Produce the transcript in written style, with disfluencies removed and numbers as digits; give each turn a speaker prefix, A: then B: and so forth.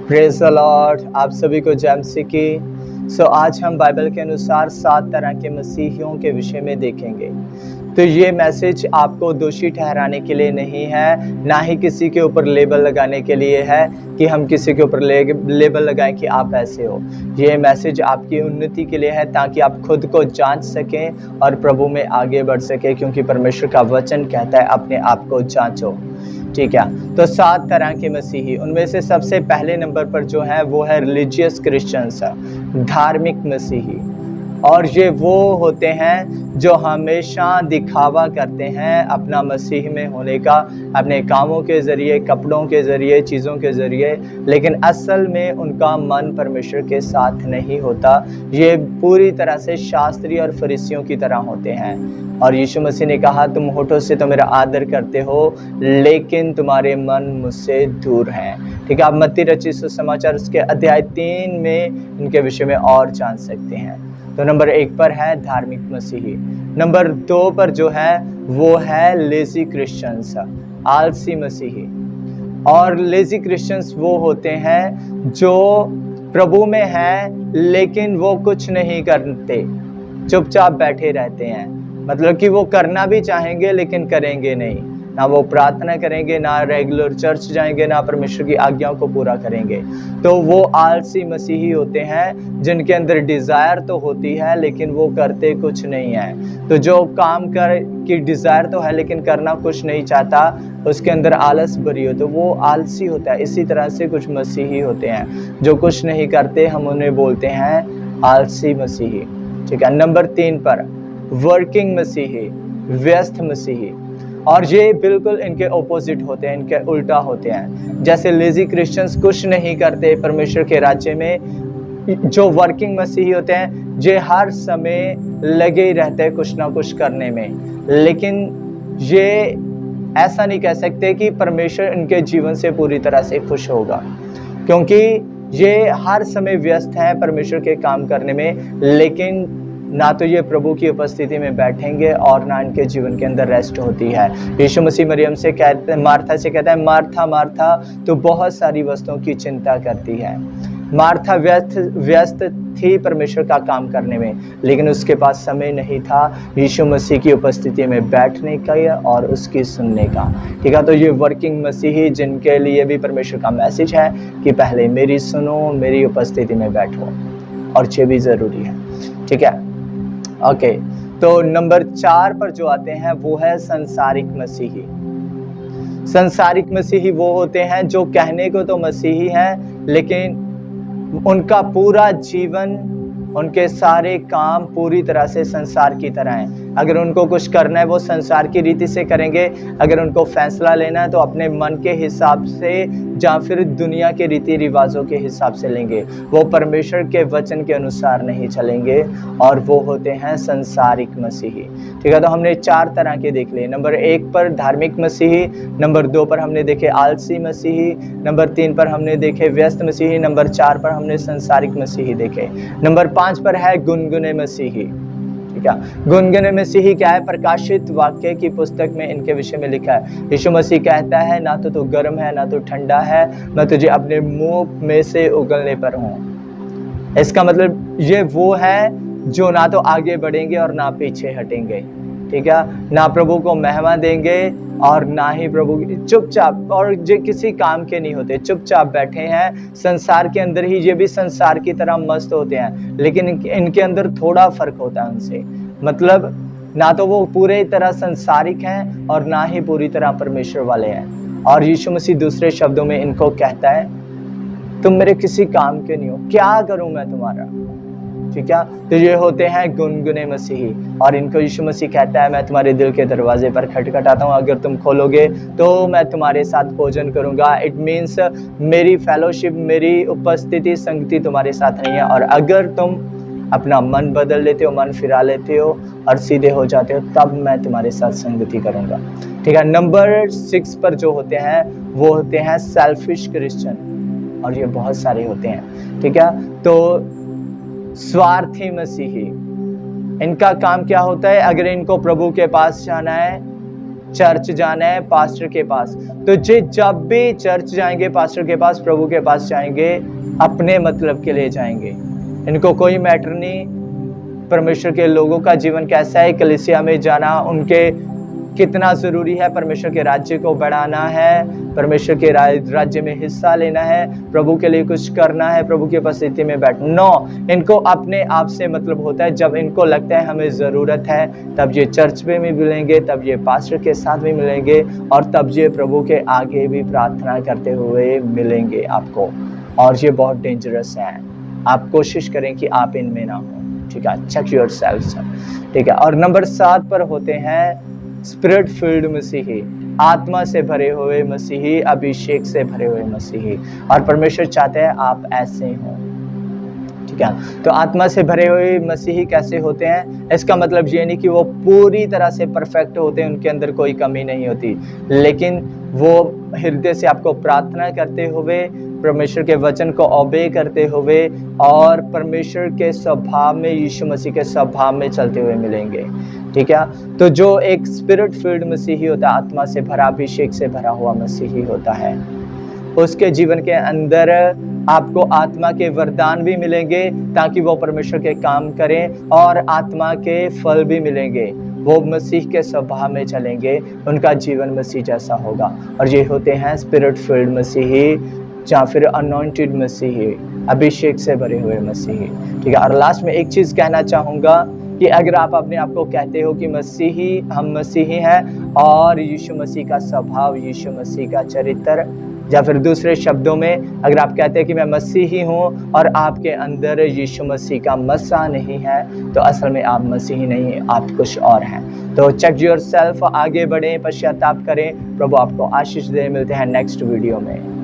A: Praise the Lord. आप सभी को जय मसीह की। आज हम बाइबल के अनुसार 7 तरह के मसीहियों के विषय में देखेंगे। तो ये मैसेज आपको दोषी ठहराने के लिए नहीं है, ना ही किसी के ऊपर लेबल लगाने के लिए है कि हम किसी के ऊपर लेबल लगाएं कि आप ऐसे हो। ये मैसेज आपकी उन्नति के लिए है ताकि आप खुद को जांच सकें और प्रभु में आगे बढ़ सकें, क्योंकि परमेश्वर का वचन कहता है अपने आप को जांचो। ठीक है, तो 7 तरह के मसीही, उनमें से सबसे पहले नंबर पर जो है वो है रिलीजियस क्रिश्चियंस, धार्मिक मसीही। और ये वो होते हैं जो हमेशा दिखावा करते हैं अपना मसीह में होने का, अपने कामों के ज़रिए, कपड़ों के ज़रिए, चीज़ों के ज़रिए, लेकिन असल में उनका मन परमेश्वर के साथ नहीं होता। ये पूरी तरह से शास्त्री और फरीसियों की तरह होते हैं। और यीशु मसीह ने कहा, तुम होठों से तो मेरा आदर करते हो, लेकिन तुम्हारे मन मुझसे दूर हैं। ठीक है, आप मत्ती रचित सुसमाचार उसके अध्याय 3 में इनके विषय में और जान सकते हैं। तो नंबर 1 पर है धार्मिक मसीही। नंबर 2 पर जो है वो है लेजी क्रिश्चियंस, आलसी मसीही। और लेजी क्रिश्चियंस वो होते हैं जो प्रभु में हैं लेकिन वो कुछ नहीं करते, चुपचाप बैठे रहते हैं। मतलब कि वो करना भी चाहेंगे लेकिन करेंगे नहीं, ना वो प्रार्थना करेंगे, ना रेगुलर चर्च जाएंगे, ना परमेश्वर की आज्ञाओं को पूरा करेंगे। तो वो आलसी मसीही होते हैं जिनके अंदर डिज़ायर तो होती है लेकिन वो करते कुछ नहीं है। तो जो काम कर की डिज़ायर तो है लेकिन करना कुछ नहीं चाहता, उसके अंदर आलस भरी हो, तो वो आलसी होता है। इसी तरह से कुछ मसीही होते हैं जो कुछ नहीं करते, हम उन्हें बोलते हैं आलसी मसीही। ठीक है, नंबर 3 पर वर्किंग मसीही, व्यस्त मसीही। और ये बिल्कुल इनके ऑपोजिट होते हैं, इनके उल्टा होते हैं। जैसे लेजी क्रिश्चियंस कुछ नहीं करते परमेश्वर के राज्य में, जो वर्किंग मसीही होते हैं ये हर समय लगे ही रहते हैं कुछ ना कुछ करने में। लेकिन ये ऐसा नहीं कह सकते कि परमेश्वर इनके जीवन से पूरी तरह से खुश होगा, क्योंकि ये हर समय व्यस्त हैं परमेश्वर के काम करने में, लेकिन ना तो ये प्रभु की उपस्थिति में बैठेंगे और ना इनके जीवन के अंदर रेस्ट होती है। यीशु मसीह मरियम से कहते, मार्था से कहता है, मार्था मार्था तो बहुत सारी वस्तुओं की चिंता करती है। मार्था व्यस्त थी परमेश्वर का काम करने में, लेकिन उसके पास समय नहीं था यीशु मसीह की उपस्थिति में बैठने का और उसकी सुनने का। ठीक है, तो ये वर्किंग मसीही जिनके लिए भी परमेश्वर का मैसेज है कि पहले मेरी सुनो, मेरी उपस्थिति में बैठो, और ये भी ज़रूरी है। ठीक है, ओके। तो नंबर 4 पर जो आते हैं वो है संसारिक मसीही। संसारिक मसीही वो होते हैं जो कहने को तो मसीही हैं, लेकिन उनका पूरा जीवन, उनके सारे काम पूरी तरह से संसार की तरह हैं। अगर उनको कुछ करना है वो संसार की रीति से करेंगे, अगर उनको फैसला लेना है तो अपने मन के हिसाब से या फिर दुनिया के रीति रिवाजों के हिसाब से लेंगे। वो परमेश्वर के वचन के अनुसार नहीं चलेंगे, और वो होते हैं संसारिक मसीही। ठीक है, तो हमने 4 तरह के देख लिए। नंबर 1 पर धार्मिक मसीही, नंबर 2 पर हमने देखे आलसी मसीही, नंबर 3 पर हमने देखे व्यस्त मसीही, नंबर 4 पर हमने संसारिक मसीही देखे। नंबर 5 पर है गुनगुने मसीही। ठीक है, गुनगुने मसीही क्या है? प्रकाशित वाक्य की पुस्तक में इनके विषय में लिखा है, यीशु मसीह कहता है, ना तो तू गर्म है ना तो ठंडा है, मैं तुझे अपने मुंह में से उगलने पर हूँ। इसका मतलब ये वो है जो ना तो आगे बढ़ेंगे और ना पीछे हटेंगे। ठीक है, ना प्रभु को महिमा देंगे और ना ही प्रभु चुपचाप, और ये किसी काम के नहीं होते, चुपचाप बैठे हैं संसार के अंदर ही। ये भी संसार की तरह मस्त होते हैं, लेकिन इनके अंदर थोड़ा फर्क होता है उनसे। मतलब ना तो वो पूरे तरह संसारिक हैं और ना ही पूरी तरह परमेश्वर वाले हैं। और यीशु मसीह दूसरे शब्दों में इनको कहता है, तुम मेरे किसी काम के नहीं हो, क्या करूं मैं तुम्हारा। ठीक है, तो ये होते हैं गुनगुने मसीही, और इनको यीशु मसीह कहता है, मैं तुम्हारे दिल के दरवाजे पर खटखटाता हूँ, अगर तुम खोलोगे तो मैं तुम्हारे साथ भोजन करूंगा। इट मीन्स मेरी फेलोशिप, मेरी उपस्थिति, संगति तुम्हारे साथ नहीं है। और अगर तुम अपना मन बदल लेते हो, मन फिरा लेते हो और सीधे हो जाते हो, तब मैं तुम्हारे साथ संगति करूंगा। ठीक है, नंबर 6 पर जो होते हैं वो होते हैं सेल्फिश क्रिश्चियन, और ये बहुत सारे होते हैं। ठीक है, तो स्वार्थी मसीही, इनका काम क्या होता है? अगर इनको प्रभु के पास जाना है चर्च जाना है पास्टर के पास। तो जब भी चर्च जाएंगे, पास्टर के पास, प्रभु के पास जाएंगे, अपने मतलब के लिए जाएंगे। इनको कोई मैटर नहीं परमेश्वर के लोगों का जीवन कैसा है, कलीसिया में जाना उनके कितना ज़रूरी है, परमेश्वर के राज्य को बढ़ाना है, परमेश्वर के राज्य में हिस्सा लेना है, प्रभु के लिए कुछ करना है, प्रभु की उपस्थिति में बैठना। नो, इनको अपने आप से मतलब होता है। जब इनको लगता है हमें ज़रूरत है, तब ये चर्च में भी मिलेंगे, तब ये पास्टर के साथ भी मिलेंगे, और तब ये प्रभु के आगे भी प्रार्थना करते हुए मिलेंगे आपको। और ये बहुत डेंजरस है। आप कोशिश करें कि आप इनमें ना हो, ठीक है। चेक योर सेल्फ, ठीक है। और नंबर 7 पर होते हैं स्पिरिट फिल्ड मसीही, आत्मा से भरे हुए मसीही, अभिषेक से भरे हुए मसीही। और परमेश्वर चाहते हैं आप ऐसे हो, ठीक है। तो आत्मा से भरे हुए मसीही कैसे होते हैं? इसका मतलब ये नहीं कि वो पूरी तरह से परफेक्ट होते हैं, उनके अंदर कोई कमी नहीं होती, लेकिन वो हृदय से आपको प्रार्थना करते हुए, परमेश्वर के वचन को ओबे करते हुए और परमेश्वर के स्वभाव में, यीशु मसीह के स्वभाव में चलते हुए मिलेंगे, ठीक है। तो जो एक स्पिरिट फील्ड मसीही होता है, आत्मा से भरा, अभिषेक से भरा हुआ मसीही होता है, उसके जीवन के अंदर आपको आत्मा के वरदान भी मिलेंगे ताकि वो परमेश्वर के काम करें, और आत्मा के फल भी मिलेंगे। वो मसीह के स्वभाव में चलेंगे, उनका जीवन मसीह जैसा होगा। और ये होते हैं स्पिरिट फील्ड मसीही या फिर अनॉइंटेड मसीही, अभिषेक से भरे हुए मसीही, ठीक है। और लास्ट में एक चीज़ कहना चाहूँगा कि अगर आप अपने आप को कहते हो कि मसीही, हम मसीही हैं, और यीशु मसीह का स्वभाव, यीशु मसीह का चरित्र, या फिर दूसरे शब्दों में अगर आप कहते हैं कि मैं मसीही हूँ और आपके अंदर यीशु मसीह का मसा नहीं है, तो असल में आप मसीही नहीं, आप कुछ और हैं। तो चेक योर सेल्फ, आगे बढ़ें, पश्चाताप करें। प्रभु आपको आशीष दे। मिलते हैं नेक्स्ट वीडियो में।